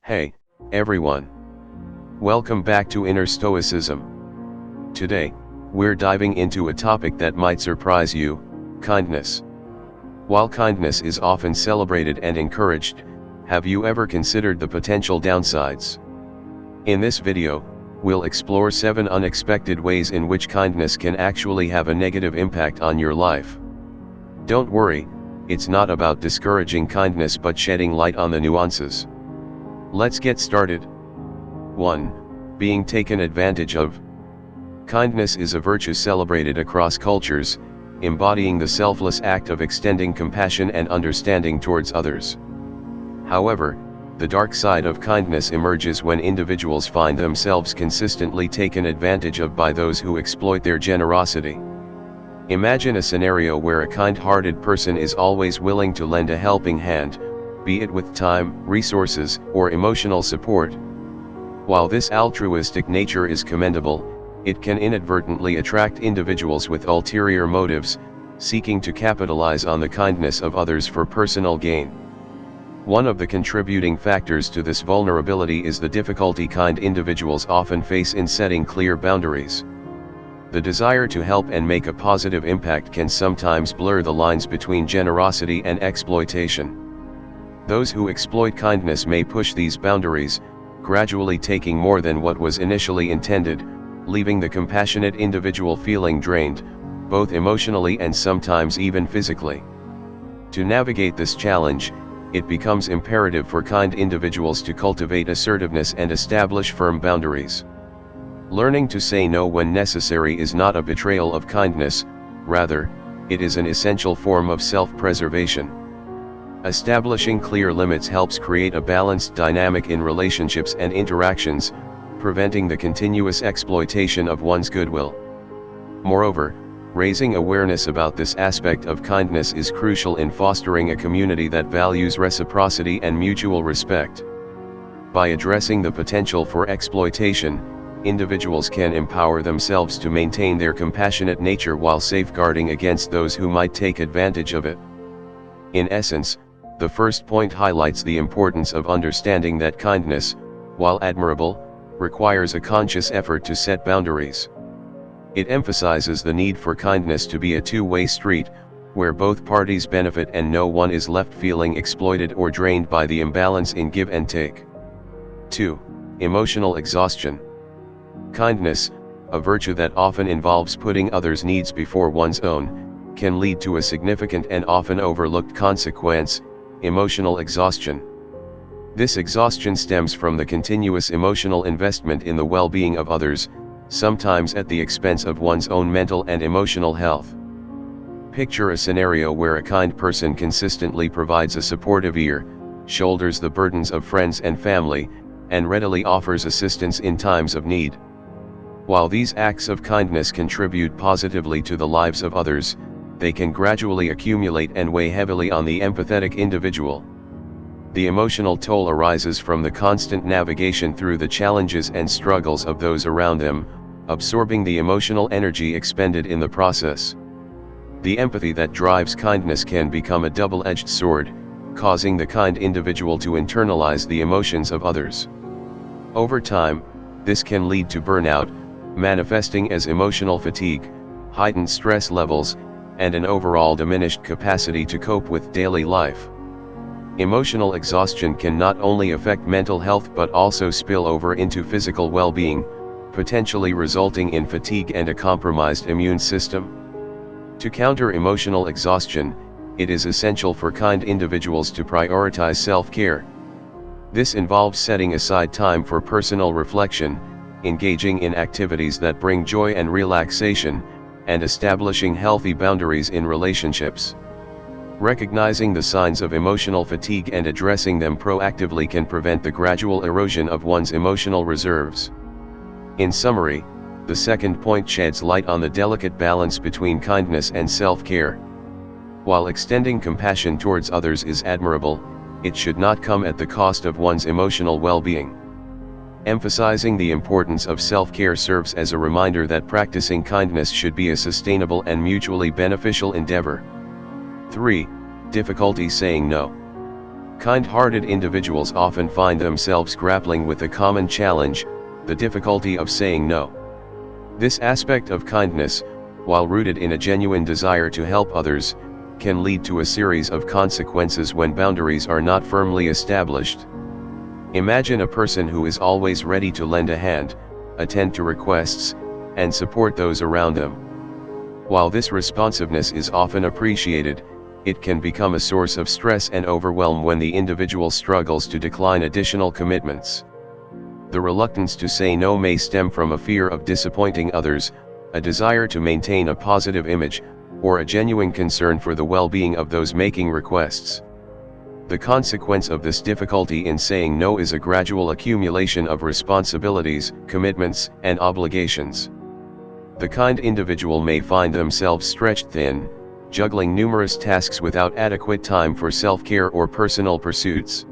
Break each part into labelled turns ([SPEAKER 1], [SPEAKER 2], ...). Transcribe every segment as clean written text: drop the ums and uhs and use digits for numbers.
[SPEAKER 1] Hey, everyone. Welcome back to Inner Stoicism. Today, we're diving into a topic that might surprise you: kindness. While kindness is often celebrated and encouraged, have you ever considered the potential downsides? In this video, we'll explore 7 unexpected ways in which kindness can actually have a negative impact on your life. Don't worry, it's not about discouraging kindness but shedding light on the nuances. Let's get started. 1. Being taken advantage of. Kindness is a virtue celebrated across cultures, embodying the selfless act of extending compassion and understanding towards others. However, the dark side of kindness emerges when individuals find themselves consistently taken advantage of by those who exploit their generosity. Imagine a scenario where a kind-hearted person is always willing to lend a helping hand, be it with time, resources, or emotional support. While this altruistic nature is commendable, it can inadvertently attract individuals with ulterior motives, seeking to capitalize on the kindness of others for personal gain. One of the contributing factors to this vulnerability is the difficulty kind individuals often face in setting clear boundaries. The desire to help and make a positive impact can sometimes blur the lines between generosity and exploitation. Those who exploit kindness may push these boundaries, gradually taking more than what was initially intended, leaving the compassionate individual feeling drained, both emotionally and sometimes even physically. To navigate this challenge, it becomes imperative for kind individuals to cultivate assertiveness and establish firm boundaries. Learning to say no when necessary is not a betrayal of kindness, rather, it is an essential form of self-preservation. Establishing clear limits helps create a balanced dynamic in relationships and interactions, preventing the continuous exploitation of one's goodwill. Moreover, raising awareness about this aspect of kindness is crucial in fostering a community that values reciprocity and mutual respect. By addressing the potential for exploitation, individuals can empower themselves to maintain their compassionate nature while safeguarding against those who might take advantage of it. In essence, the first point highlights the importance of understanding that kindness, while admirable, requires a conscious effort to set boundaries. It emphasizes the need for kindness to be a two-way street, where both parties benefit and no one is left feeling exploited or drained by the imbalance in give and take. 2. Emotional exhaustion. Kindness, a virtue that often involves putting others' needs before one's own, can lead to a significant and often overlooked consequence: emotional exhaustion. This exhaustion stems from the continuous emotional investment in the well-being of others, sometimes at the expense of one's own mental and emotional health. Picture a scenario where a kind person consistently provides a supportive ear, shoulders the burdens of friends and family, and readily offers assistance in times of need. While these acts of kindness contribute positively to the lives of others, they can gradually accumulate and weigh heavily on the empathetic individual. The emotional toll arises from the constant navigation through the challenges and struggles of those around them, absorbing the emotional energy expended in the process. The empathy that drives kindness can become a double-edged sword, causing the kind individual to internalize the emotions of others. Over time, this can lead to burnout, manifesting as emotional fatigue, heightened stress levels, and an overall diminished capacity to cope with daily life. Emotional exhaustion can not only affect mental health but also spill over into physical well-being, potentially resulting in fatigue and a compromised immune system. To counter emotional exhaustion, it is essential for kind individuals to prioritize self-care. This involves setting aside time for personal reflection, engaging in activities that bring joy and relaxation, and establishing healthy boundaries in relationships. Recognizing the signs of emotional fatigue and addressing them proactively can prevent the gradual erosion of one's emotional reserves. In summary, the second point sheds light on the delicate balance between kindness and self-care. While extending compassion towards others is admirable, it should not come at the cost of one's emotional well-being. Emphasizing the importance of self-care serves as a reminder that practicing kindness should be a sustainable and mutually beneficial endeavor. 3. Difficulty saying no. Kind-hearted individuals often find themselves grappling with a common challenge, the difficulty of saying no. This aspect of kindness, while rooted in a genuine desire to help others, can lead to a series of consequences when boundaries are not firmly established. Imagine a person who is always ready to lend a hand, attend to requests, and support those around them. While this responsiveness is often appreciated, it can become a source of stress and overwhelm when the individual struggles to decline additional commitments. The reluctance to say no may stem from a fear of disappointing others, a desire to maintain a positive image, or a genuine concern for the well-being of those making requests. The consequence of this difficulty in saying no is a gradual accumulation of responsibilities, commitments, and obligations. The kind individual may find themselves stretched thin, juggling numerous tasks without adequate time for self-care or personal pursuits.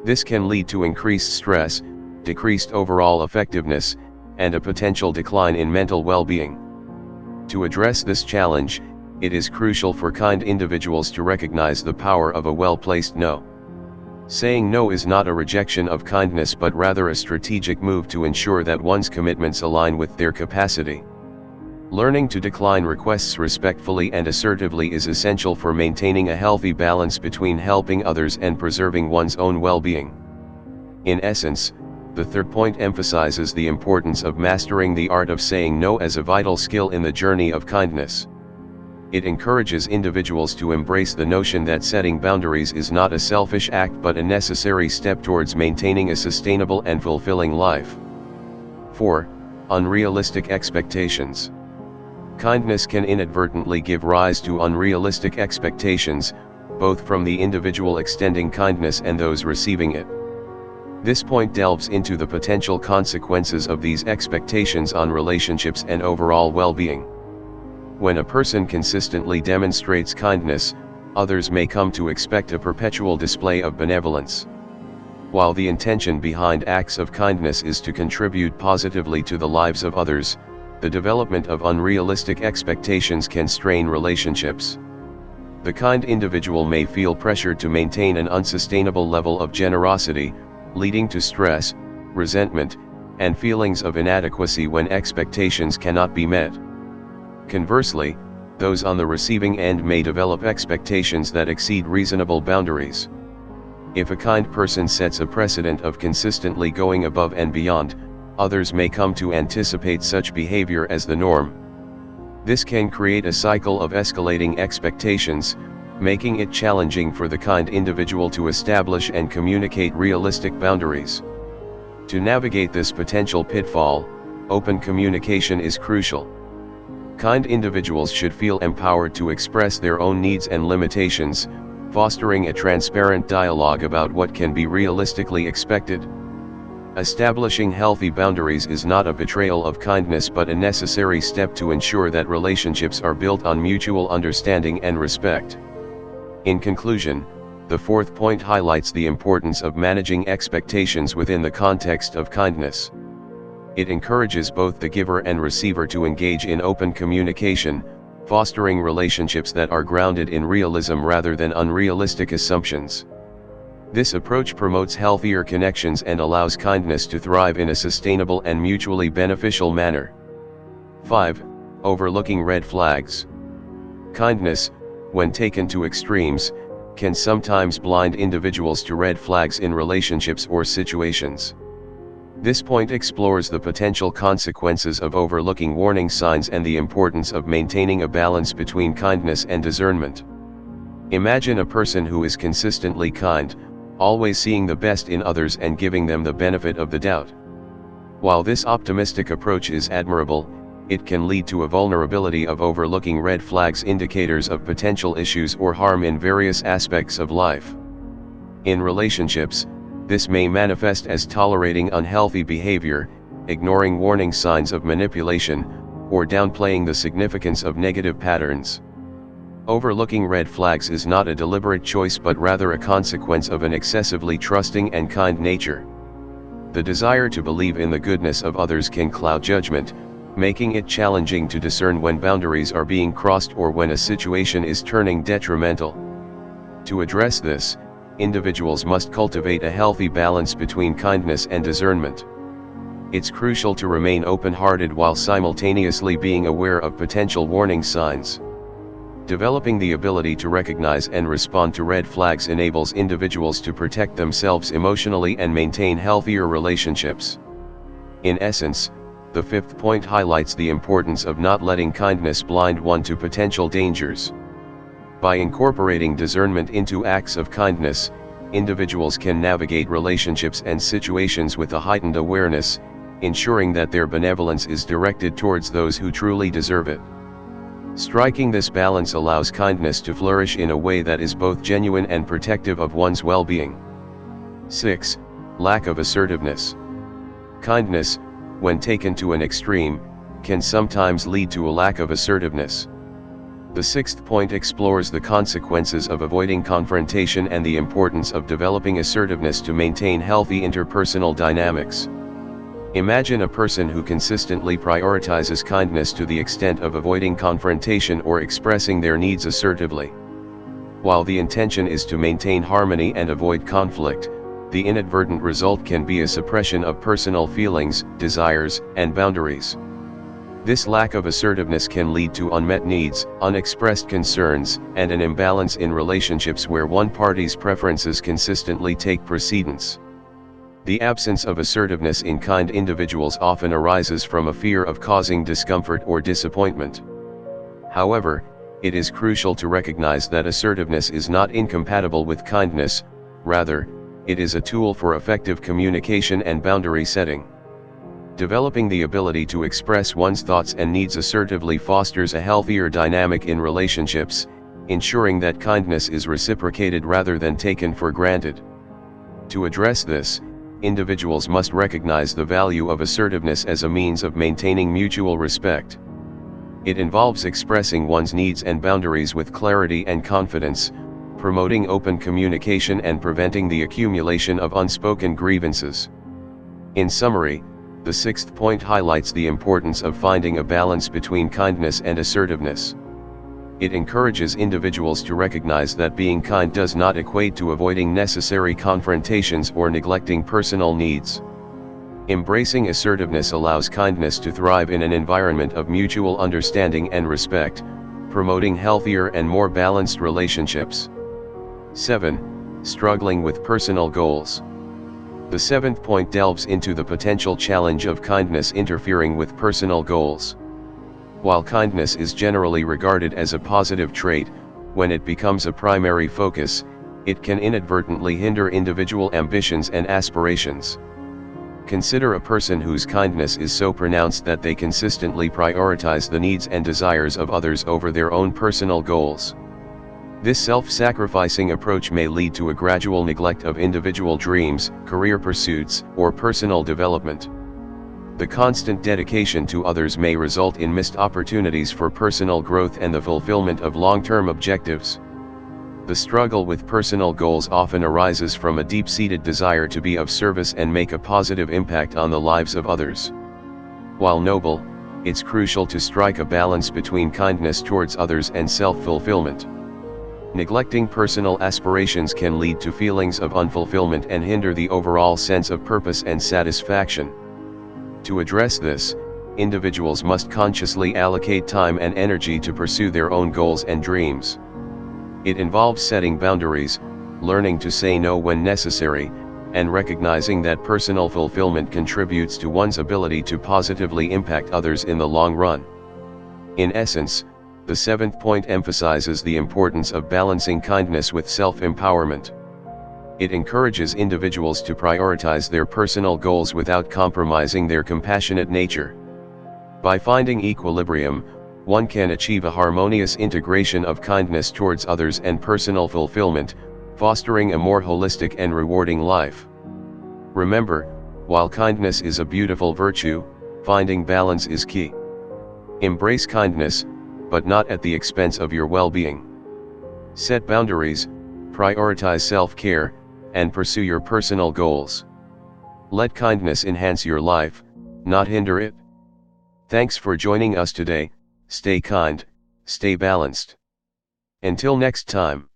[SPEAKER 1] This can lead to increased stress, decreased overall effectiveness, and a potential decline in mental well-being. To address this challenge, it is crucial for kind individuals to recognize the power of a well-placed no. Saying no is not a rejection of kindness but rather a strategic move to ensure that one's commitments align with their capacity. Learning to decline requests respectfully and assertively is essential for maintaining a healthy balance between helping others and preserving one's own well-being. In essence, the third point emphasizes the importance of mastering the art of saying no as a vital skill in the journey of kindness. It encourages individuals to embrace the notion that setting boundaries is not a selfish act but a necessary step towards maintaining a sustainable and fulfilling life. 4. Unrealistic expectations. Kindness can inadvertently give rise to unrealistic expectations, both from the individual extending kindness and those receiving it. This point delves into the potential consequences of these expectations on relationships and overall well-being. When a person consistently demonstrates kindness, others may come to expect a perpetual display of benevolence. While the intention behind acts of kindness is to contribute positively to the lives of others, the development of unrealistic expectations can strain relationships. The kind individual may feel pressured to maintain an unsustainable level of generosity, leading to stress, resentment, and feelings of inadequacy when expectations cannot be met. Conversely, those on the receiving end may develop expectations that exceed reasonable boundaries. If a kind person sets a precedent of consistently going above and beyond, others may come to anticipate such behavior as the norm. This can create a cycle of escalating expectations, making it challenging for the kind individual to establish and communicate realistic boundaries. To navigate this potential pitfall, open communication is crucial. Kind individuals should feel empowered to express their own needs and limitations, fostering a transparent dialogue about what can be realistically expected. Establishing healthy boundaries is not a betrayal of kindness but a necessary step to ensure that relationships are built on mutual understanding and respect. In conclusion, the fourth point highlights the importance of managing expectations within the context of kindness. It encourages both the giver and receiver to engage in open communication, fostering relationships that are grounded in realism rather than unrealistic assumptions. This approach promotes healthier connections and allows kindness to thrive in a sustainable and mutually beneficial manner. 5. Overlooking red flags. Kindness, when taken to extremes, can sometimes blind individuals to red flags in relationships or situations. This point explores the potential consequences of overlooking warning signs and the importance of maintaining a balance between kindness and discernment. Imagine a person who is consistently kind, always seeing the best in others and giving them the benefit of the doubt. While this optimistic approach is admirable, it can lead to a vulnerability of overlooking red flags, indicators of potential issues or harm in various aspects of life. In relationships, this may manifest as tolerating unhealthy behavior, ignoring warning signs of manipulation, or downplaying the significance of negative patterns. Overlooking red flags is not a deliberate choice but rather a consequence of an excessively trusting and kind nature. The desire to believe in the goodness of others can cloud judgment, making it challenging to discern when boundaries are being crossed or when a situation is turning detrimental. To address this, individuals must cultivate a healthy balance between kindness and discernment. It's crucial to remain open-hearted while simultaneously being aware of potential warning signs. Developing the ability to recognize and respond to red flags enables individuals to protect themselves emotionally and maintain healthier relationships. In essence, the fifth point highlights the importance of not letting kindness blind one to potential dangers. By incorporating discernment into acts of kindness, individuals can navigate relationships and situations with a heightened awareness, ensuring that their benevolence is directed towards those who truly deserve it. Striking this balance allows kindness to flourish in a way that is both genuine and protective of one's well-being. 6. Lack of assertiveness. Kindness, when taken to an extreme, can sometimes lead to a lack of assertiveness. The sixth point explores the consequences of avoiding confrontation and the importance of developing assertiveness to maintain healthy interpersonal dynamics. Imagine a person who consistently prioritizes kindness to the extent of avoiding confrontation or expressing their needs assertively. While the intention is to maintain harmony and avoid conflict, the inadvertent result can be a suppression of personal feelings, desires, and boundaries. This lack of assertiveness can lead to unmet needs, unexpressed concerns, and an imbalance in relationships where one party's preferences consistently take precedence. The absence of assertiveness in kind individuals often arises from a fear of causing discomfort or disappointment. However, it is crucial to recognize that assertiveness is not incompatible with kindness, rather, it is a tool for effective communication and boundary setting. Developing the ability to express one's thoughts and needs assertively fosters a healthier dynamic in relationships, ensuring that kindness is reciprocated rather than taken for granted. To address this, individuals must recognize the value of assertiveness as a means of maintaining mutual respect. It involves expressing one's needs and boundaries with clarity and confidence, promoting open communication and preventing the accumulation of unspoken grievances. In summary, the sixth point highlights the importance of finding a balance between kindness and assertiveness. It encourages individuals to recognize that being kind does not equate to avoiding necessary confrontations or neglecting personal needs. Embracing assertiveness allows kindness to thrive in an environment of mutual understanding and respect, promoting healthier and more balanced relationships. 7. Struggling with personal goals. The seventh point delves into the potential challenge of kindness interfering with personal goals. While kindness is generally regarded as a positive trait, when it becomes a primary focus, it can inadvertently hinder individual ambitions and aspirations. Consider a person whose kindness is so pronounced that they consistently prioritize the needs and desires of others over their own personal goals. This self-sacrificing approach may lead to a gradual neglect of individual dreams, career pursuits, or personal development. The constant dedication to others may result in missed opportunities for personal growth and the fulfillment of long-term objectives. The struggle with personal goals often arises from a deep-seated desire to be of service and make a positive impact on the lives of others. While noble, it's crucial to strike a balance between kindness towards others and self-fulfillment. Neglecting personal aspirations can lead to feelings of unfulfillment and hinder the overall sense of purpose and satisfaction. To address this, individuals must consciously allocate time and energy to pursue their own goals and dreams. It involves setting boundaries, learning to say no when necessary, and recognizing that personal fulfillment contributes to one's ability to positively impact others in the long run. In essence, the seventh point emphasizes the importance of balancing kindness with self-empowerment. It encourages individuals to prioritize their personal goals without compromising their compassionate nature. By finding equilibrium, one can achieve a harmonious integration of kindness towards others and personal fulfillment, fostering a more holistic and rewarding life. Remember, while kindness is a beautiful virtue, finding balance is key. Embrace kindness, but not at the expense of your well-being. Set boundaries, prioritize self-care, and pursue your personal goals. Let kindness enhance your life, not hinder it. Thanks for joining us today. Stay kind, stay balanced. Until next time.